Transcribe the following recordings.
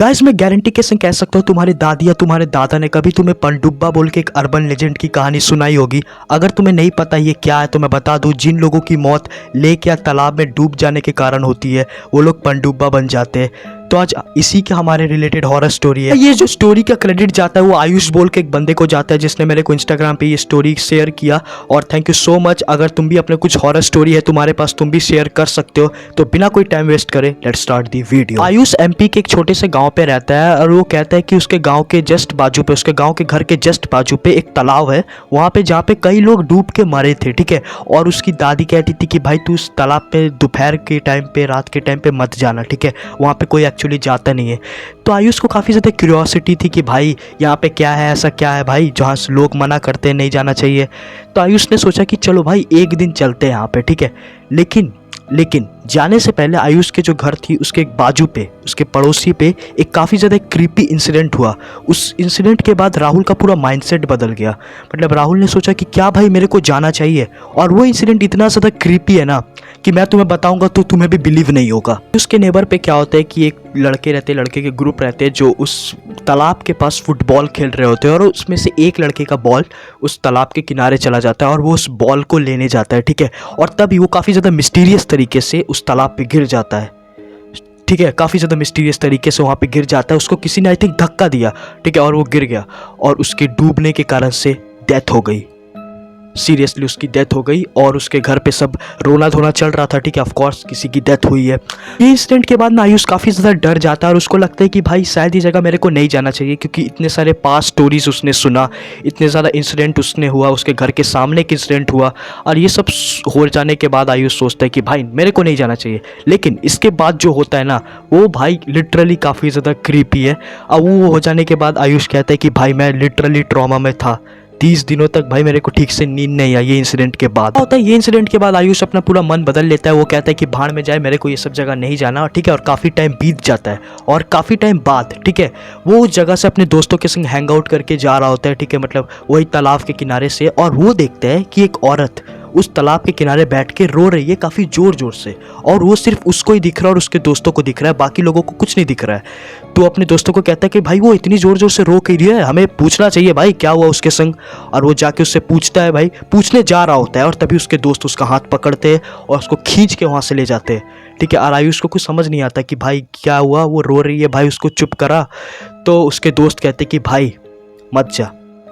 Guys मैं guarantee के संग कह सकता हूँ तुम्हारी दादी या तुम्हारे दादा ने कभी तुम्हें पनडुब्बा बोल के एक अर्बन लेजेंड की कहानी सुनाई होगी। अगर तुम्हें नहीं पता ये क्या है तो मैं बता दूं, जिन लोगों की मौत लेक या तालाब में डूब जाने के कारण होती है वो लोग पनडुब्बा बन जाते हैं। तो आज इसी के हमारे रिलेटेड हॉरर स्टोरी है। ये जो स्टोरी का क्रेडिट जाता है वो आयुष बोल के एक बंदे को जाता है जिसने मेरे को इंस्टाग्राम पे ये स्टोरी शेयर किया, और थैंक यू सो मच। अगर तुम भी अपने कुछ हॉरर स्टोरी है तुम्हारे पास, तुम भी शेयर कर सकते हो। तो बिना कोई टाइम वेस्ट करे let's start the video. Ayush MP के एक छोटे से गाँव पे रहता है और वो कहता है कि उसके गाँव के जस्ट बाजू पे, उसके गाँव के घर के जस्ट बाजू पे एक तालाब है वहाँ पे, जहाँ पे कई लोग डूब के मरे थे, ठीक है। और उसकी दादी कहती थी कि भाई तू उस तालाब पे दोपहर के टाइम पे, रात के टाइम पे मत जाना, ठीक है, वहाँ पे कोई एक्चुअली जाता नहीं है। तो आयुष को काफ़ी ज़्यादा क्यूरियोसिटी थी कि भाई यहाँ पे क्या है, ऐसा क्या है भाई जहाँ से लोग मना करते हैं नहीं जाना चाहिए। तो आयुष ने सोचा कि चलो भाई एक दिन चलते हैं यहाँ पे, ठीक है। लेकिन जाने से पहले आयुष के जो घर थी उसके एक बाजू पे, उसके पड़ोसी पे एक काफ़ी ज़्यादा क्रीपी इंसिडेंट हुआ। उस इंसिडेंट के बाद राहुल का पूरा माइंडसेट बदल गया। मतलब राहुल ने सोचा कि क्या भाई मेरे को जाना चाहिए, और वो इंसिडेंट इतना ज़्यादा क्रीपी है ना कि मैं तुम्हें बताऊंगा तो तुम्हें भी बिलीव नहीं होगा। उसके नेबर पे क्या होता है कि एक लड़के रहते, लड़के के ग्रुप रहते हैं जो उस तालाब के पास फुटबॉल खेल रहे होते हैं, और उसमें से एक लड़के का बॉल उस तालाब के किनारे चला जाता है और वो उस बॉल को लेने जाता है, ठीक है। और तभी वो काफ़ी ज़्यादा मिस्टीरियस तरीके से उस तालाब पे गिर जाता है, ठीक है, काफ़ी ज़्यादा मिस्टीरियस तरीके से वहाँ पे गिर जाता है। उसको किसी ने आई थिंक धक्का दिया, ठीक है, और वो गिर गया और उसके डूबने के कारण से डेथ हो गई। सीरियसली उसकी डेथ हो गई और उसके घर पे सब रोना धोना चल रहा था, ठीक है, ऑफ कोर्स किसी की डेथ हुई है। ये इंसिडेंट के बाद ना आयुष काफ़ी ज़्यादा डर जाता है और उसको लगता है कि भाई शायद ये जगह मेरे को नहीं जाना चाहिए, क्योंकि इतने सारे पास्ट स्टोरीज उसने सुना, इतने ज़्यादा इंसिडेंट उसने हुआ, उसके घर के सामने एक इंसिडेंट हुआ, और ये सब हो जाने के बाद आयुष सोचता है कि भाई मेरे को नहीं जाना चाहिए। लेकिन इसके बाद जो होता है ना वो भाई लिटरली काफ़ी ज़्यादा क्रीपी है। अब वो हो जाने के बाद आयुष कहता है कि भाई मैं लिटरली ट्रॉमा में था, 30 दिनों तक भाई मेरे को ठीक से नींद नहीं आई ये इंसिडेंट के बाद। होता है ये इंसिडेंट के बाद आयुष अपना पूरा मन बदल लेता है। वो कहता है कि भाड़ में जाए, मेरे को ये सब जगह नहीं जाना, ठीक है। और काफ़ी टाइम बीत जाता है और काफ़ी टाइम बाद, ठीक है, वो उस जगह से अपने दोस्तों के संग हैंग आउट करके जा रहा होता है, ठीक है, मतलब वही तालाब के किनारे से, और वो देखता है कि एक औरत उस तालाब के किनारे बैठ के रो रही है काफ़ी ज़ोर ज़ोर से, और वो सिर्फ उसको ही दिख रहा है और उसके दोस्तों को दिख रहा है, बाकी लोगों को कुछ नहीं दिख रहा है। तो अपने दोस्तों को कहता है कि भाई वो इतनी ज़ोर ज़ोर से रो क्यों रही है, हमें पूछना चाहिए भाई क्या हुआ उसके संग। और वो जाके उससे पूछता है, भाई पूछने जा रहा होता है, और तभी उसके दोस्त उसका हाथ पकड़ते हैं और उसको खींच के वहाँ से ले जाते हैं, ठीक है। और आयुष को कुछ समझ नहीं आता कि भाई क्या हुआ, वो रो रही है, भाई उसको चुप करा। तो उसके दोस्त कहते कि भाई मत जा,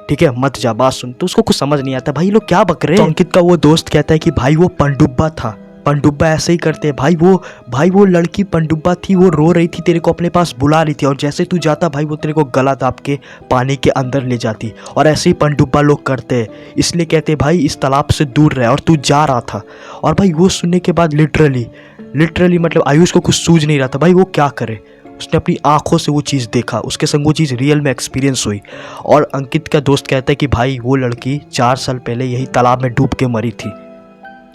ठीक है, मत जा, बात सुन। तो उसको कुछ समझ नहीं आता, भाई लोग क्या बक रहे हैं। तो अंकित का वो दोस्त कहता है कि भाई वो पनडुब्बा था, पनडुब्बा ऐसे ही करते हैं भाई वो लड़की पनडुब्बा थी, वो रो रही थी, तेरे को अपने पास बुला रही थी, और जैसे तू जाता भाई वो तेरे को गला दाब के पानी के अंदर ले जाती, और ऐसे ही पनडुब्बा लोग करते हैं, इसलिए कहते हैं भाई इस तालाब से दूर रहे, और तू जा रहा था। और भाई वो सुनने के बाद लिटरली मतलब आयुष को कुछ सूझ नहीं रहा था भाई वो क्या करे। उसने अपनी आंखों से वो चीज़ देखा, उसके संग वो चीज़ रियल में एक्सपीरियंस हुई। और अंकित का दोस्त कहता है कि भाई वो लड़की 4 साल पहले यही तालाब में डूब के मरी थी,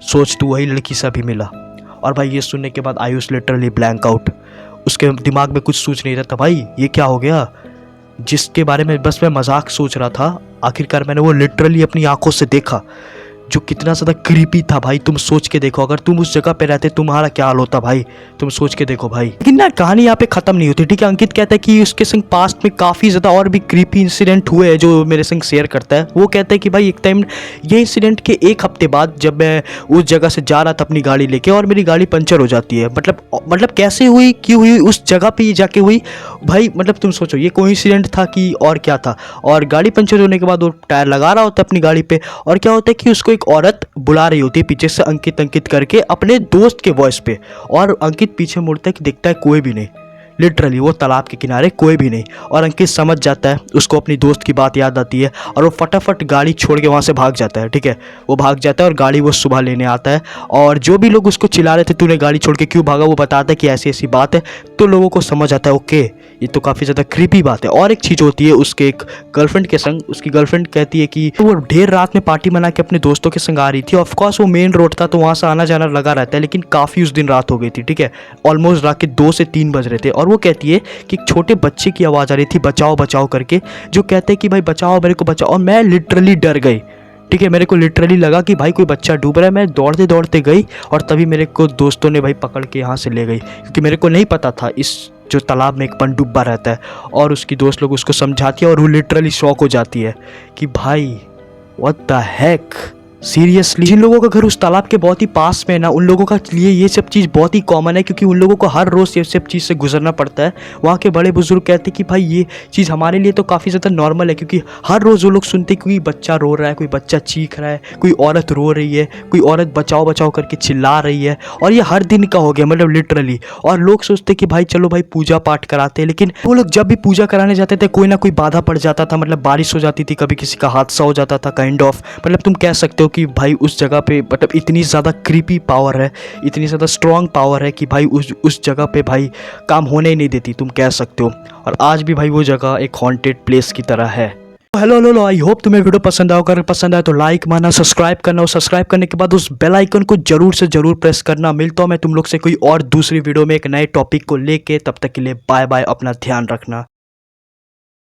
सोच तू वही लड़की से अभी मिला। और भाई ये सुनने के बाद आयुष लिटरली ब्लैंक आउट, उसके दिमाग में कुछ सूझ नहीं रहा था, भाई ये क्या हो गया, जिसके बारे में बस मैं मजाक सोच रहा था आखिरकार मैंने वो लिटरली अपनी आंखों से देखा, जो कितना ज़्यादा क्रीपी था भाई। तुम सोच के देखो, अगर तुम उस जगह पे रहते तुम्हारा क्या हाल होता भाई, तुम सोच के देखो भाई। लेकिन ना कहानी यहाँ पे ख़त्म नहीं होती, ठीक है। अंकित कहता है कि उसके संग पास्ट में काफ़ी ज़्यादा और भी क्रीपी इंसिडेंट हुए हैं जो मेरे संग शेयर करता है। वो कहता है कि भाई एक टाइम ये इंसिडेंट के 1 हफ्ते बाद जब मैं उस जगह से जा रहा था अपनी गाड़ी लेके, और मेरी गाड़ी पंचर हो जाती है। मतलब कैसे हुई, क्यों हुई, उस जगह पर ये जाके हुई भाई, मतलब तुम सोचो ये कोइंसिडेंट था कि और क्या था। और गाड़ी पंचर होने के बाद वो टायर लगा रहा होता है अपनी गाड़ी पे, और क्या होता है कि उसको एक औरत बुला रही होती है पीछे से अंकित करके अपने दोस्त के वॉइस पे, और अंकित पीछे मुड़ता है कि देखता है कोई भी नहीं, लिटरली वो तालाब के किनारे कोई भी नहीं। और अंकित समझ जाता है, उसको अपनी दोस्त की बात याद आती है, और वो फटाफट गाड़ी छोड़ के वहाँ से भाग जाता है, ठीक है। वो भाग जाता है और गाड़ी वो सुबह लेने आता है, और जो भी लोग उसको चिल्ला रहे थे तूने गाड़ी छोड़ के क्यों भागा, वो बताता है कि ऐसी ऐसी बात है। तो लोगों को समझ आता है ओके ये तो काफ़ी ज़्यादा क्रीपी बात है। और एक चीज़ होती है उसके एक गर्लफ्रेंड के संग, उसकी गर्लफ्रेंड कहती है कि वो ढेर रात में पार्टी मना के अपने दोस्तों के संग आ रही थी। ऑफकोर्स वो मेन रोड था तो वहाँ से आना जाना लगा रहता है, लेकिन काफ़ी उस दिन रात हो गई थी, ठीक है, ऑलमोस्ट रात के 2 से 3 बज रहे थे। और वो कहती है कि एक छोटे बच्चे की आवाज़ आ रही थी बचाओ बचाओ करके, जो कहते हैं कि भाई बचाओ मेरे को बचाओ। और मैं लिटरली डर गई, ठीक है, मेरे को लिटरली लगा कि भाई कोई बच्चा डूब रहा है। मैं दौड़ते दौड़ते गई और तभी मेरे को दोस्तों ने भाई पकड़ के यहाँ से ले गई, क्योंकि मेरे को नहीं पता था इस जो तालाब में एक पनडुब्बा रहता है, और उसकी दोस्त लोग उसको समझाती है और वो लिटरली शॉक हो जाती है कि भाई व्हाट द हेक, सीरियसली। जिन लोगों का घर उस तालाब के बहुत ही पास में है ना, उन लोगों का लिए ये सब चीज़ बहुत ही कॉमन है, क्योंकि उन लोगों को हर रोज़ ये सब चीज़ से गुजरना पड़ता है। वहाँ के बड़े बुजुर्ग कहते हैं कि भाई ये चीज़ हमारे लिए तो काफ़ी ज़्यादा नॉर्मल है, क्योंकि हर रोज़ वो लोग सुनते कोई बच्चा रो रहा है, कोई बच्चा चीख रहा है, कोई औरत रो रही है, कोई औरत बचाओ बचाओ करके चिल्ला रही है, और ये हर दिन का हो गया, मतलब लिटरली। और लोग सोचते कि भाई चलो भाई पूजा पाठ कराते हैं, लेकिन वो लोग जब भी पूजा कराने जाते थे कोई ना कोई बाधा पड़ जाता था, मतलब बारिश हो जाती थी, कभी किसी का हादसा हो जाता था, काइंड ऑफ। मतलब तुम कह सकते हो कि भाई उस जगह पे मतलब इतनी ज़्यादा क्रीपी पावर है, इतनी ज़्यादा स्ट्रॉन्ग पावर है कि भाई उस जगह पे भाई काम होने ही नहीं देती, तुम कह सकते हो। और आज भी भाई वो जगह एक हॉन्टेड प्लेस की तरह है। हेलो हेलो, आई होप तुम्हें वीडियो पसंद आया। अगर पसंद आया तो लाइक मारना, सब्सक्राइब करना, और सब्सक्राइब करने के बाद उस बेल आइकन को जरूर से जरूर प्रेस करना। मिलता हूँ मैं तुम लोग से कोई और दूसरी वीडियो में एक नए टॉपिक को लेके, तब तक के लिए बाय बाय, अपना ध्यान रखना।